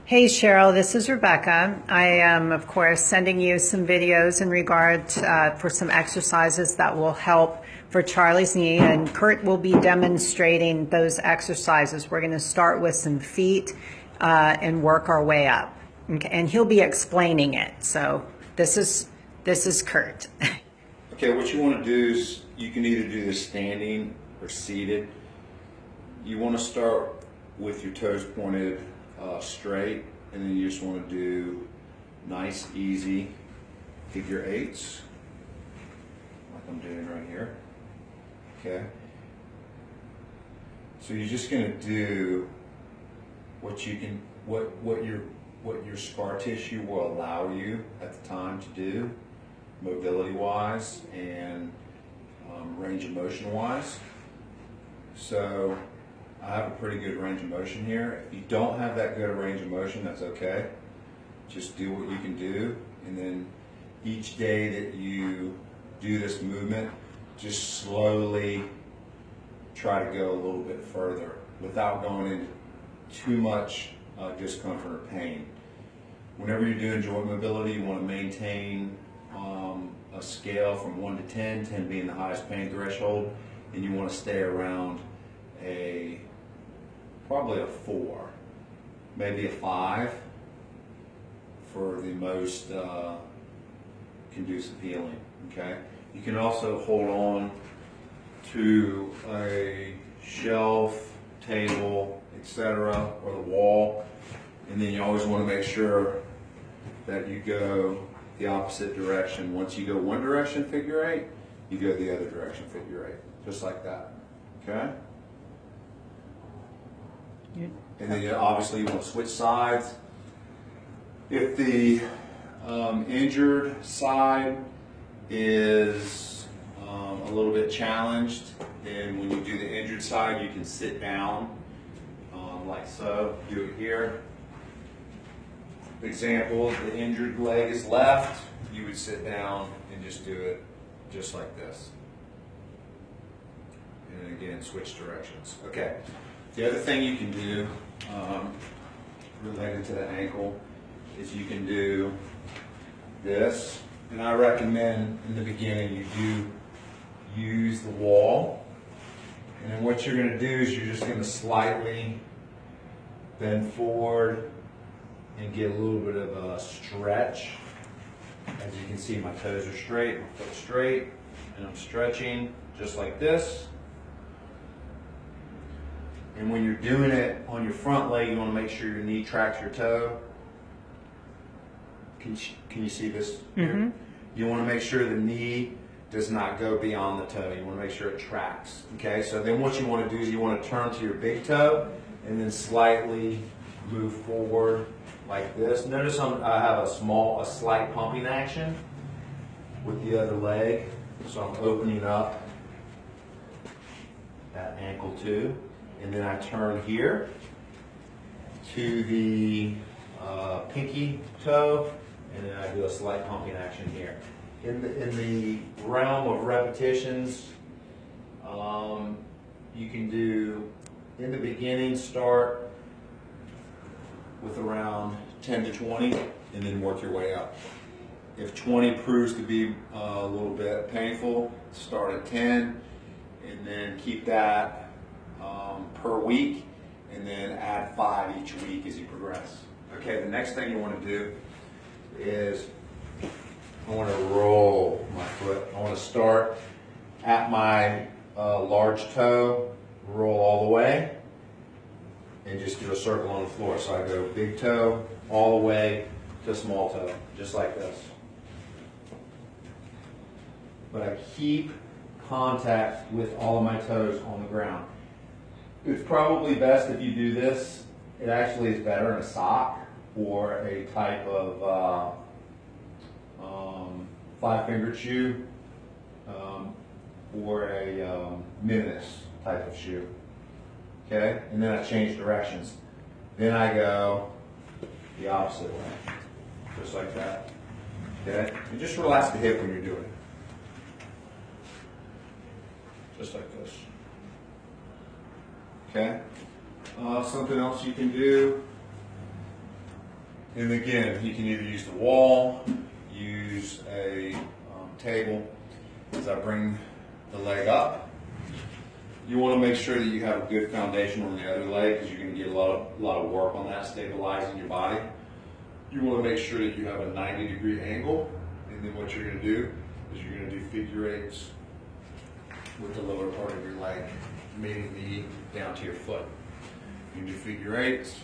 Hey Cheryl, this is Rebecca. I am, of course, sending you some videos in regard for some exercises that will help for Charlie's knee, and Kurt will be demonstrating those exercises. We're going to start with some feet and work our way up, okay? And he'll be explaining it. So this is Kurt. Okay, what you want to do is you can either do this standing or seated. You want to start with your toes pointed straight, and then you just want to do nice, easy figure eights, like I'm doing right here. Okay. So you're just going to do what you can, what your scar tissue will allow you at the time to do, mobility-wise and range of motion-wise. So I have a pretty good range of motion here. If you don't have that good a range of motion, that's okay. Just do what you can do, and then each day that you do this movement, just slowly try to go a little bit further without going into too much discomfort or pain. Whenever you're doing joint mobility, you want to maintain a scale from 1 to 10, 10 being the highest pain threshold, and you want to stay around probably a 4, maybe a 5 for the most conducive healing. Okay. You can also hold on to a shelf, table, etc., or the wall, and then you always want to make sure that you go the opposite direction. Once you go one direction, figure eight, you go the other direction, figure eight, just like that. Okay. And then obviously you want to switch sides. If the injured side is a little bit challenged, then when you do the injured side, you can sit down like so. Do it here. Example, if the injured leg is left, you would sit down and just do it just like this. And again, switch directions. Okay. The other thing you can do related to the ankle is you can do this, and I recommend in the beginning you do use the wall, and then what you're going to do is you're just going to slightly bend forward and get a little bit of a stretch. As you can see, my toes are straight, my foot's straight, and I'm stretching just like this. And when you're doing it on your front leg, you want to make sure your knee tracks your toe. Can you see this? Mm-hmm. You want to make sure the knee does not go beyond the toe. You want to make sure it tracks. Okay, so then what you want to do is you want to turn to your big toe and then slightly move forward like this. Notice I have a slight pumping action with the other leg. So I'm opening up that ankle too. And then I turn here to the pinky toe, and then I do a slight pumping action here. In the realm of repetitions, you can do, in the beginning, start with around 10 to 20, and then work your way up. If 20 proves to be a little bit painful, start at 10, and then keep that per week, and then add 5 each week as you progress. Okay, the next thing you want to do is I want to roll my foot. I want to start at my large toe, roll all the way, and just do a circle on the floor. So I go big toe all the way to small toe, just like this. But I keep contact with all of my toes on the ground. It's probably best if you do this. It actually is better in a sock or a type of 5-fingered shoe or a minimus type of shoe. Okay, and then I change directions. Then I go the opposite way, just like that. Okay, and just relax the hip when you're doing it, just like this. Okay. Something else you can do And again, you can either use the wall, use a table. As I bring the leg up, you want to make sure that you have a good foundation on the other leg because you're going to get a lot of work on that, stabilizing your body. You want to make sure that you have a 90-degree angle, and then what you're going to do is you're going to do figure eights with the lower part of your leg, meeting the knee down to your foot. You can do figure eights,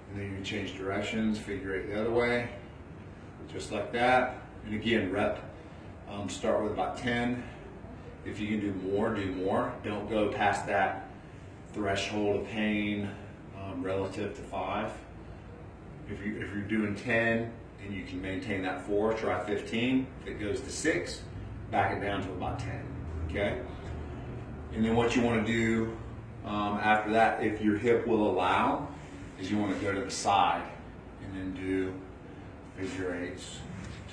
and then you can change directions, figure eight the other way, just like that. And again, start with about 10. If you can do more, do more. Don't go past that threshold of pain relative to 5. If you're doing 10 and you can maintain that 4, try 15. If it goes to 6, back it down to about 10, okay? And then what you want to do after that, if your hip will allow, is you want to go to the side and then do figure eights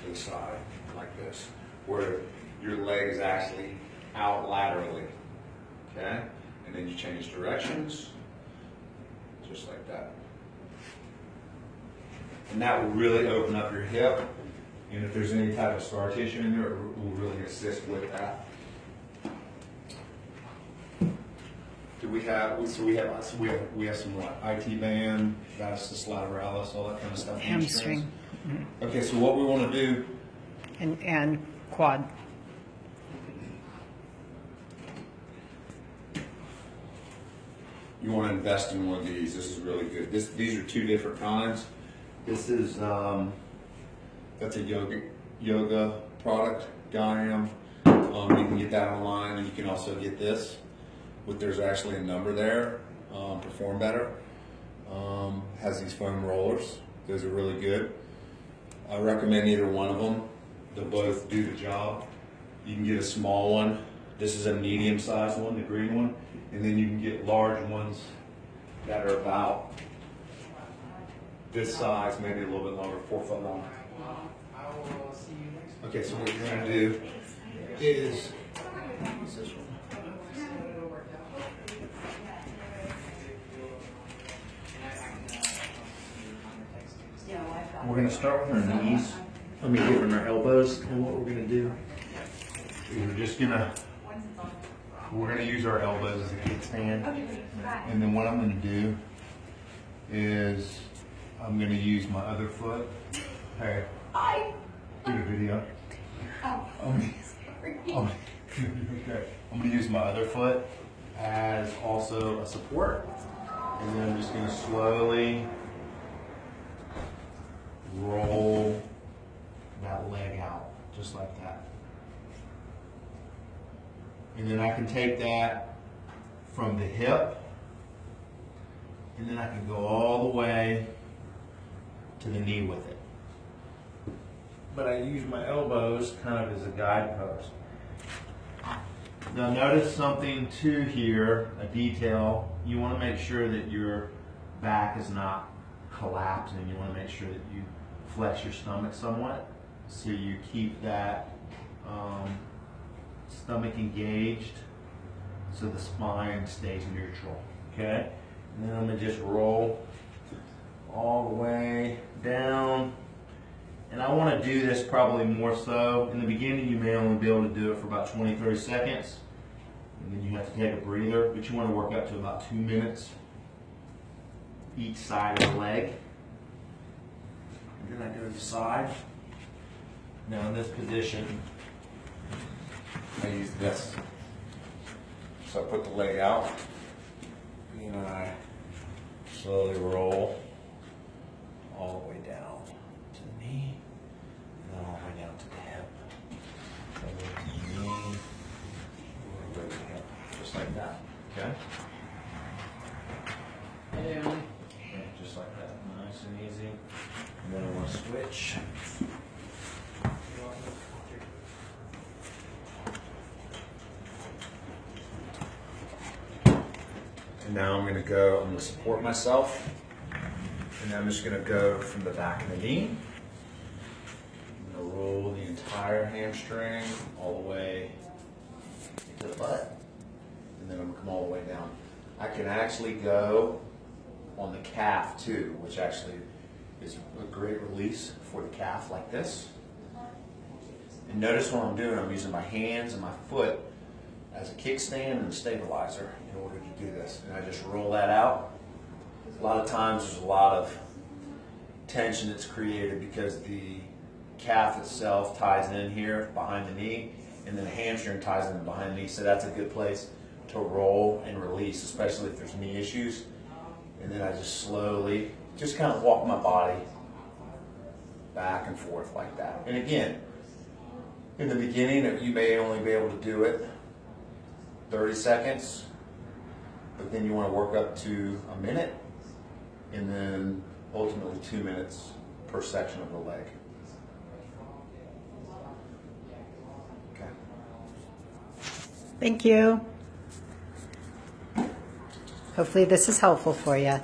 to the side like this, where your leg is actually out laterally, okay? And then you change directions, just like that. And that will really open up your hip, and if there's any type of scar tissue in there, it will really assist with that. Do we have? We have some what? IT band, vastus lateralis, all that kind of stuff. Hamstring. Okay, so what we want to do. And quad. You want to invest in one of these. This is really good. These are 2 different kinds. This is that's a yoga product, Gaiam. You can get that online, and you can also get this. But there's actually a number there. Perform Better has these foam rollers. Those are really good. I recommend either one of them. They'll both do the job. You can get a small one. This is a medium-sized one, the green one, and then you can get large ones that are about this size, maybe a little bit longer, 4 foot long. Okay, so what you're going to do is this one. We're going to start with our knees. Let me get on our elbows, and what we're going to do is we're going to use our elbows as a kickstand, and then what I'm going to do is I'm going to use my other foot. Hey, do the video. Okay. I'm going to use my other foot as also a support, and then I'm just going to slowly roll that leg out, just like that. And then I can take that from the hip, and then I can go all the way to the knee with it. But I use my elbows kind of as a guidepost. Now notice something too here, a detail. You want to make sure that your back is not collapsing. You want to make sure that you flex your stomach somewhat, so you keep that stomach engaged, so the spine stays neutral. Okay, and then I'm gonna just roll all the way down. And I want to do this probably more so. In the beginning, you may only be able to do it for about 20-30 seconds, and then you have to take a breather. But you want to work up to about 2 minutes each side of the leg. And then I go to the side. Now in this position, I use this. So I put the leg out, and I slowly roll all the way down to the knee, and then all the way down to the hip. All the way to the knee, all the way to the hip, just like that. Okay? And just like that, nice and easy. And then I want to switch. And now I'm going to support myself. And I'm just going to go from the back of the knee. I'm going to roll the entire hamstring all the way to the butt. And then I'm going to come all the way down. I can actually go on the calf too, which actually is a great release for the calf like this. And notice what I'm doing, I'm using my hands and my foot as a kickstand and a stabilizer in order to do this. And I just roll that out. A lot of times there's a lot of tension that's created because the calf itself ties in here behind the knee, and then the hamstring ties in behind the knee. So that's a good place to roll and release, especially if there's knee issues. And then I just slowly, just kind of walk my body back and forth like that. And again, in the beginning, you may only be able to do it 30 seconds, but then you want to work up to a minute, and then ultimately 2 minutes per section of the leg. Okay. Thank you. Hopefully this is helpful for you.